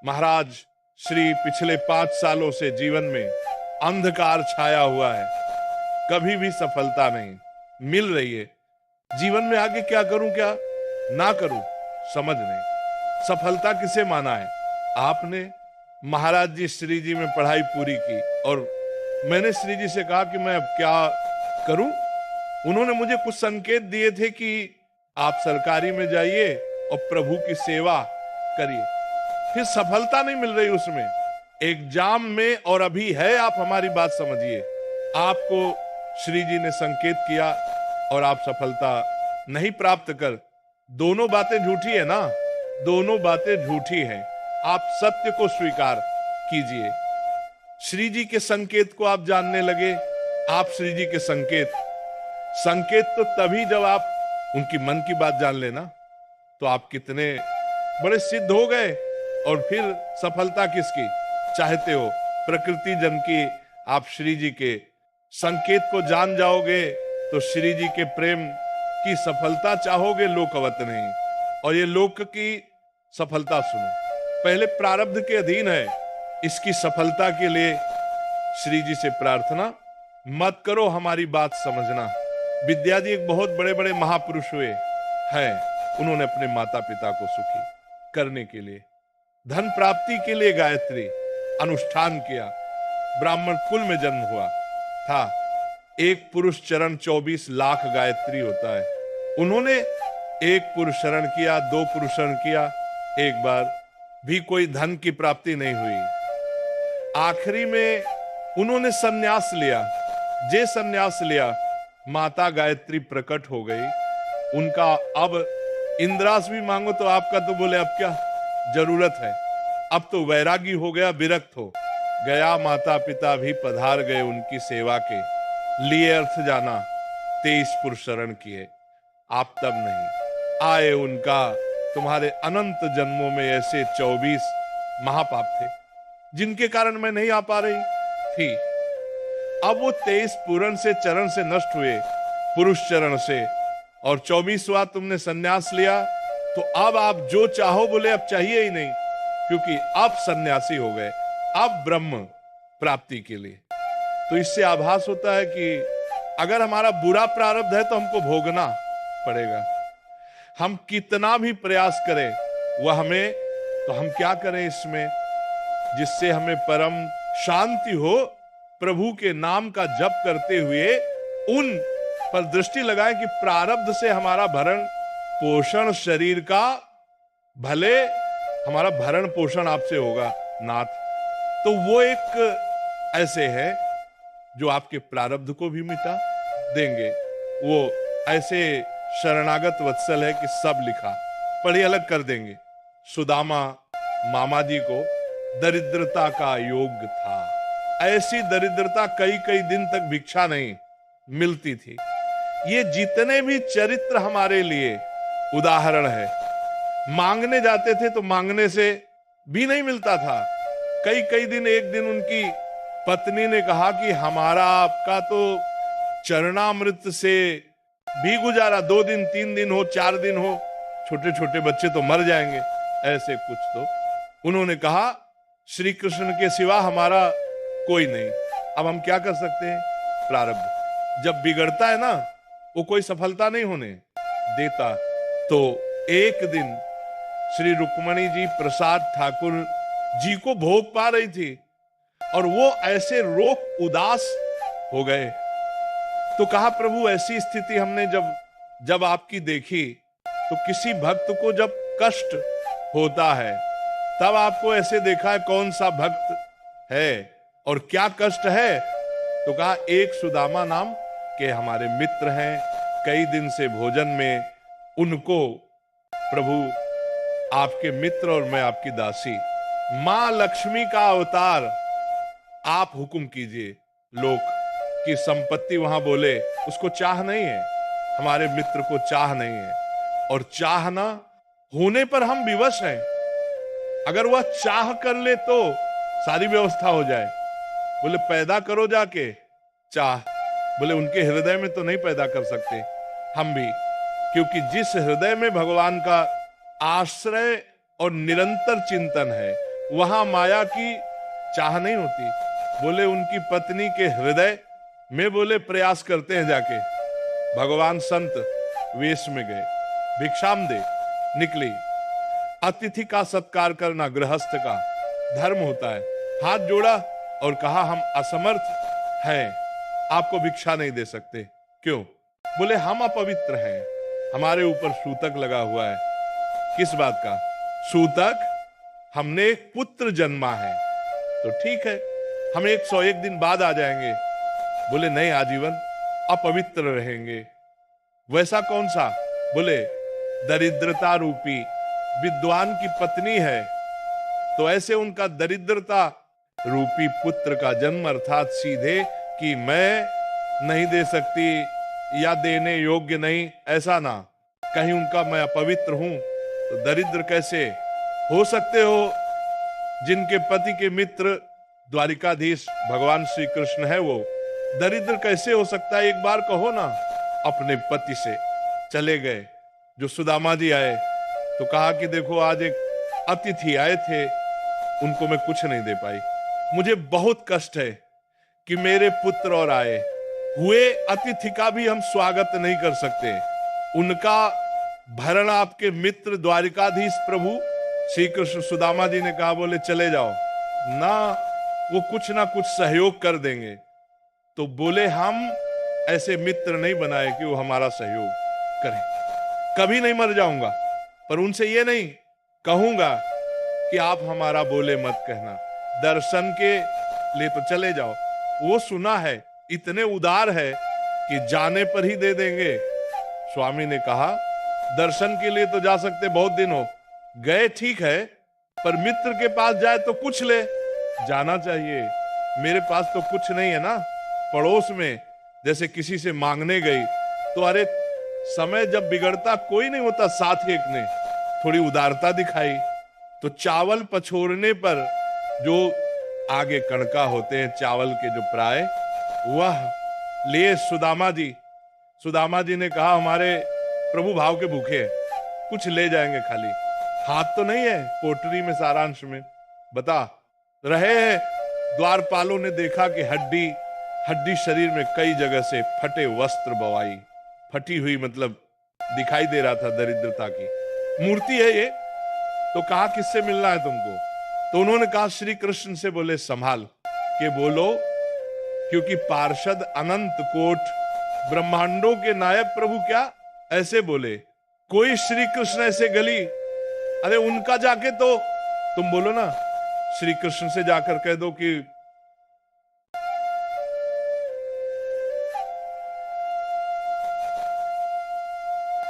महाराज श्री पिछले 5 सालों से जीवन में अंधकार छाया हुआ है, कभी भी सफलता नहीं मिल रही है। जीवन में आगे क्या करूं क्या ना करूं समझ नहीं। सफलता किसे माना है आपने? महाराज जी श्री जी में पढ़ाई पूरी की और मैंने श्री जी से कहा कि मैं अब क्या करूं। उन्होंने मुझे कुछ संकेत दिए थे कि आप सरकारी में जाइए और प्रभु की सेवा करिए। फिर सफलता नहीं मिल रही उसमें, एग्जाम में, और अभी है। आप हमारी बात समझिए, आपको श्री जी ने संकेत किया और आप सफलता नहीं प्राप्त कर। दोनों बातें झूठी है ना, दोनों बातें झूठी हैं। आप सत्य को स्वीकार कीजिए। श्री जी के संकेत को आप जानने लगे। आप श्री जी के संकेत तो तभी जब आप उनकी मन की बात जान लेना, तो आप कितने बड़े सिद्ध हो गए। और फिर सफलता किसकी चाहते हो? प्रकृति जन की। आप श्री जी के संकेत को जान जाओगे तो श्री जी के प्रेम की सफलता चाहोगे, लोकवत नहीं। और ये लोक की सफलता सुनो, पहले प्रारब्ध के अधीन है। इसकी सफलता के लिए श्री जी से प्रार्थना मत करो, हमारी बात समझना। विद्या जी एक बहुत बड़े बड़े महापुरुष हुए हैं। उन्होंने अपने माता पिता को सुखी करने के लिए, धन प्राप्ति के लिए गायत्री अनुष्ठान किया। ब्राह्मण कुल में जन्म हुआ था। एक पुरुष चरण 24 लाख गायत्री होता है। उन्होंने एक पुरुष शरण किया, 2 पुरुष शरण किया, एक बार भी कोई धन की प्राप्ति नहीं हुई। आखिरी में उन्होंने सन्यास लिया। जे सन्यास लिया, माता गायत्री प्रकट हो गई। उनका अब इंद्रास भी मांगो तो आपका, तो बोले अब क्या जरूरत है, अब तो वैरागी हो गया, विरक्त हो गया। माता पिता भी पधार गए उनकी सेवा के लिए। अर्थ जाना, 23 पुरुष शरण किए, आप तब नहीं आए। उनका तुम्हारे अनंत जन्मों में ऐसे 24 महापाप थे जिनके कारण मैं नहीं आ पा रही थी। अब वो 23 पूर्ण से चरण से नष्ट हुए, पुरुष चरण से, और 24वां तुमने सन्यास लिया। तो अब आप जो चाहो, बोले अब चाहिए ही नहीं, क्योंकि आप सन्यासी हो गए, अब ब्रह्म प्राप्ति के लिए। तो इससे आभास होता है कि अगर हमारा बुरा प्रारब्ध है तो हमको भोगना पड़ेगा। हम कितना भी प्रयास करें वह हमें, तो हम क्या करें इसमें जिससे हमें परम शांति हो? प्रभु के नाम का जप करते हुए उन पर दृष्टि लगाएं कि प्रारब्ध से हमारा भरण पोषण, शरीर का भले हमारा भरण पोषण आपसे होगा नाथ। तो वो एक ऐसे है जो आपके प्रारब्ध को भी मिटा देंगे। वो ऐसे शरणागत वत्सल है कि सब लिखा पढ़ी अलग कर देंगे। सुदामा मामा जी को दरिद्रता का योग था। ऐसी दरिद्रता कई कई दिन तक भिक्षा नहीं मिलती थी। ये जितने भी चरित्र हमारे लिए उदाहरण है। मांगने जाते थे तो मांगने से भी नहीं मिलता था। कई कई दिन, एक दिन उनकी पत्नी ने कहा कि हमारा आपका तो चरणामृत से भी गुजारा, 2 दिन 3 दिन हो, 4 दिन हो, छोटे छोटे बच्चे तो मर जाएंगे, ऐसे कुछ। तो उन्होंने कहा श्री कृष्ण के सिवा हमारा कोई नहीं। अब हम क्या कर सकते हैं? प्रारब्ध जब बिगड़ता है ना, वो कोई सफलता नहीं होने देता। तो एक दिन श्री रुक्मणी जी प्रसाद ठाकुर जी को भोग पा रही थी और वो ऐसे रोक उदास हो गए। तो कहा प्रभु ऐसी स्थिति हमने जब आपकी देखी, तो किसी भक्त को जब कष्ट होता है तब आपको ऐसे देखा है। कौन सा भक्त है और क्या कष्ट है? तो कहा एक सुदामा नाम के हमारे मित्र हैं, कई दिन से भोजन में उनको प्रभु आपके मित्र और मैं आपकी दासी, मां लक्ष्मी का अवतार, आप हुक्म कीजिए। लोक की संपत्ति वहां बोले उसको चाह नहीं है, हमारे मित्र को चाह नहीं है, और चाहना होने पर हम विवश हैं। अगर वह चाह कर ले तो सारी व्यवस्था हो जाए। बोले पैदा करो जाके चाह, बोले उनके हृदय में तो नहीं पैदा कर सकते हम भी, क्योंकि जिस हृदय में भगवान का आश्रय और निरंतर चिंतन है वहां माया की चाह नहीं होती। बोले उनकी पत्नी के हृदय में बोले प्रयास करते हैं जाके। भगवान संत वेश में गए, भिक्षाम दे निकली। अतिथि का सत्कार करना गृहस्थ का धर्म होता है। हाथ जोड़ा और कहा हम असमर्थ हैं, आपको भिक्षा नहीं दे सकते। क्यों? बोले हम अपवित्र हैं, हमारे ऊपर सूतक लगा हुआ है। किस बात का सूतक? हमने एक पुत्र जन्मा है। तो ठीक है, हम 101 दिन बाद आ जाएंगे। बोले नहीं, आजीवन अपवित्र रहेंगे। वैसा कौन सा? बोले दरिद्रता रूपी विद्वान की पत्नी है, तो ऐसे उनका दरिद्रता रूपी पुत्र का जन्म, अर्थात सीधे कि मैं नहीं दे सकती या देने योग्य नहीं, ऐसा ना। कहीं उनका मैं अपवित्र हूं तो दरिद्र कैसे हो सकते हो? जिनके पति के मित्र द्वारिकाधीश भगवान श्री कृष्ण है, वो दरिद्र कैसे हो सकता है? एक बार कहो ना। अपने पति से चले गए। जो सुदामा जी आए तो कहा कि देखो आज एक अतिथि आए थे, उनको मैं कुछ नहीं दे पाई। मुझे बहुत कष्ट है कि मेरे पुत्र और आए हुए अतिथि का भी हम स्वागत नहीं कर सकते। उनका भरण आपके मित्र द्वारिकाधीश प्रभु श्री कृष्ण, सुदामा जी ने कहा बोले चले जाओ ना, वो कुछ ना कुछ सहयोग कर देंगे। तो बोले हम ऐसे मित्र नहीं बनाए कि वो हमारा सहयोग करें। कभी नहीं मर जाऊंगा, पर उनसे ये नहीं कहूंगा कि आप हमारा बोले मत कहना। दर्शन के लिए तो चले जाओ। वो सुना है, इतने उदार है कि जाने पर ही दे देंगे। स्वामी ने कहा दर्शन के लिए तो जा सकते, बहुत दिन हो गए, ठीक है, पर मित्र के पास जाए तो कुछ ले जाना चाहिए। मेरे पास तो कुछ नहीं है ना। पड़ोस में जैसे किसी से मांगने गई तो अरे समय जब बिगड़ता कोई नहीं होता, साथ एक ने थोड़ी उदारता दिखाई। तो चावल पछोरने पर जो आगे कणका होते हैं चावल के जो प्राय, वह लिए सुदामा जी। सुदामा जी ने कहा हमारे प्रभु भाव के भूखे हैं, कुछ ले जाएंगे, खाली हाथ तो नहीं है पोटरी में सारांश में बता रहे हैं। द्वारपालों ने देखा कि हड्डी हड्डी शरीर में कई जगह से फटे वस्त्र बवाई, फटी हुई मतलब दिखाई दे रहा था दरिद्रता की मूर्ति है ये। तो कहा किससे मिलना है तुमको? तो उन्होंने कहा श्री कृष्ण से। बोले संभाल के बोलो, क्योंकि पार्षद अनंत कोट ब्रह्मांडों के नायक प्रभु क्या ऐसे बोले। कोई श्री कृष्ण ऐसे गली, अरे उनका जाके तो तुम बोलो ना, श्री कृष्ण से जाकर कह दो कि